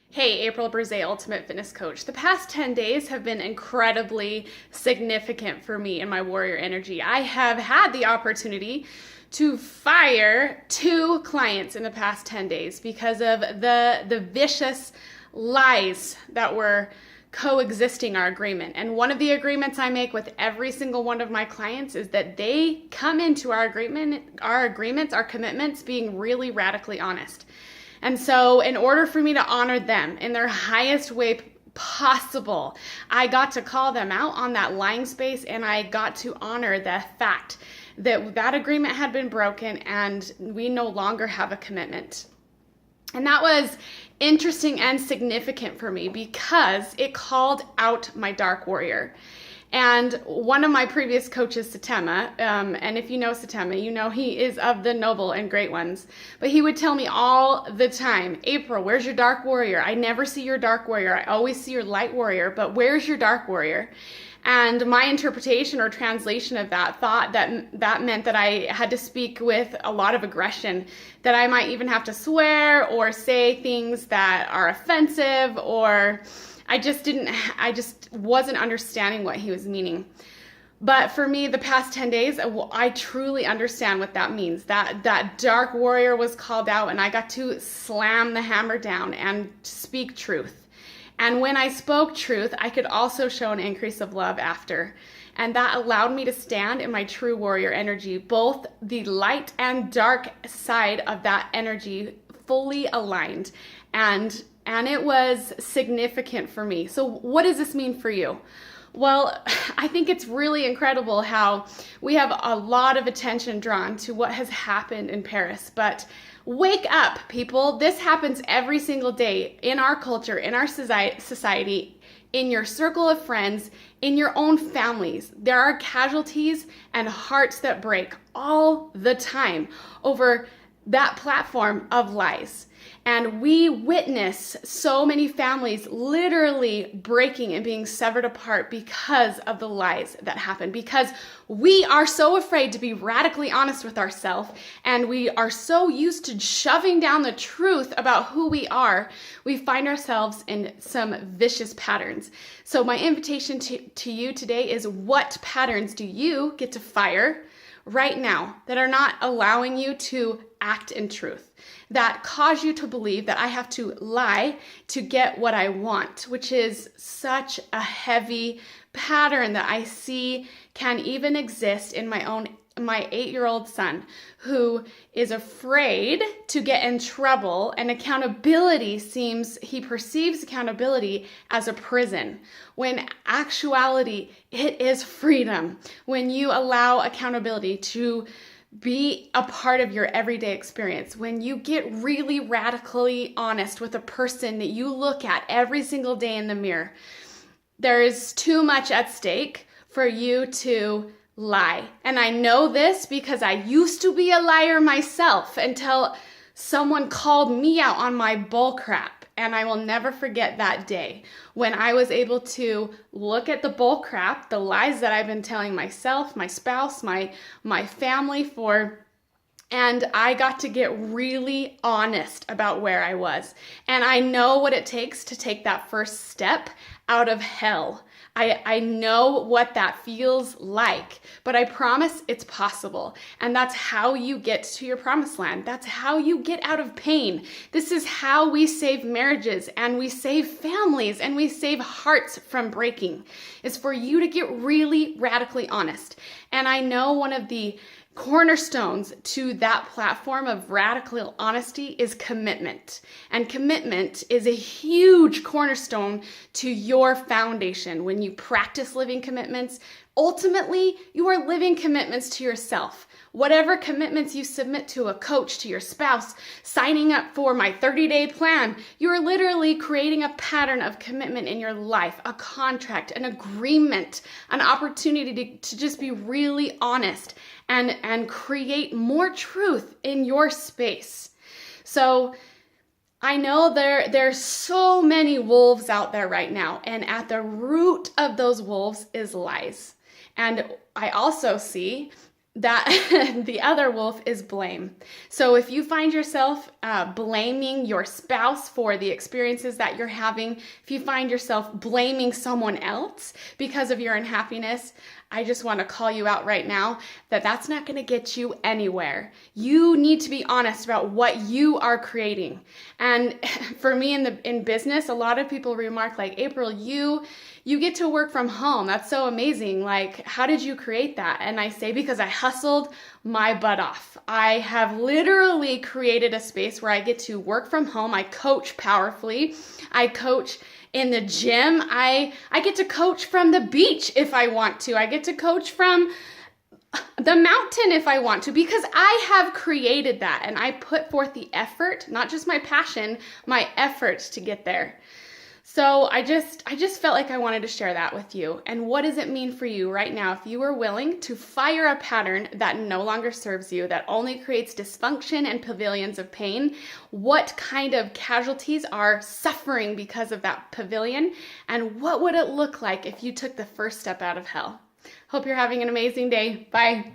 Hey, April Brzee, Ultimate Fitness Coach. The past 10 days have been incredibly significant for me in my warrior energy. I have had the opportunity to fire two clients in the past 10 days because of the vicious lies that were coexisting our agreement. And one of the agreements I make with every single one of my clients is that they come into our agreements, our commitments being really radically honest. And so in order for me to honor them in their highest way possible, I got to call them out on that lying space, and I got to honor the fact that that agreement had been broken and we no longer have a commitment. And that was interesting and significant for me because it called out my dark warrior. And one of my previous coaches, Satema, and if you know Satema, you know he is of the noble and great ones, but he would tell me all the time, April, where's your dark warrior? I never see your dark warrior. I always see your light warrior, but where's your dark warrior? And my interpretation or translation of that thought that meant that I had to speak with a lot of aggression, that I might even have to swear or say things that are offensive, or I just wasn't understanding what he was meaning. But for me, the past 10 days, I truly understand what that means. That dark warrior was called out, and I got to slam the hammer down and speak truth. And when I spoke truth, I could also show an increase of love after. And that allowed me to stand in my true warrior energy, both the light and dark side of that energy fully aligned. And it was significant for me. So what does this mean for you? Well, I think it's really incredible how we have a lot of attention drawn to what has happened in Paris, but wake up, people. This happens every single day in our culture, in our society, in your circle of friends, in your own families. There are casualties and hearts that break all the time over that platform of lies. And we witness so many families literally breaking and being severed apart because of the lies that happen, because we are so afraid to be radically honest with ourselves, and we are so used to shoving down the truth about who we are, we find ourselves in some vicious patterns. So my invitation to you today is, what patterns do you get to fire right now that are not allowing you to act in truth, that cause you to believe that I have to lie to get what I want, which is such a heavy pattern that I see can even exist in my 8-year-old son, who is afraid to get in trouble, and he perceives accountability as a prison, when actuality, it is freedom. When you allow accountability to be a part of your everyday experience, when you get really radically honest with a person that you look at every single day in the mirror, there is too much at stake for you to lie. And I know this because I used to be a liar myself until someone called me out on my bull crap. And I will never forget that day when I was able to look at the bull crap, the lies that I've been telling myself, my spouse, my family and I got to get really honest about where I was. And I know what it takes to take that first step out of hell. I know what that feels like, but I promise it's possible. And that's how you get to your promised land. That's how you get out of pain. This is how we save marriages, and we save families, and we save hearts from breaking, is for you to get really radically honest. And I know one of the cornerstones to that platform of radical honesty is commitment. And commitment is a huge cornerstone to your foundation. When you practice living commitments, ultimately, you are living commitments to yourself. Whatever commitments you submit to a coach, to your spouse, signing up for my 30-day plan, you are literally creating a pattern of commitment in your life, a contract, an agreement, an opportunity to just be really honest and create more truth in your space. So I know there's so many wolves out there right now, and at the root of those wolves is lies. And I also see that the other wolf is blame. So if you find yourself blaming your spouse for the experiences that you're having, if you find yourself blaming someone else because of your unhappiness, I just want to call you out right now that that's not going to get you anywhere. You need to be honest about what you are creating. And for me in business, a lot of people remark like, April, you get to work from home. That's so amazing. Like, how did you create that? And I say, because I hustled my butt off. I have literally created a space where I get to work from home. I coach powerfully. I coach in the gym. I get to coach from the beach if I want to. I get to coach from the mountain if I want to, because I have created that and I put forth the effort, not just my passion, my effort to get there. So I just felt like I wanted to share that with you. And what does it mean for you right now if you are willing to fire a pattern that no longer serves you, that only creates dysfunction and pavilions of pain? What kind of casualties are suffering because of that pavilion? And what would it look like if you took the first step out of hell? Hope you're having an amazing day. Bye.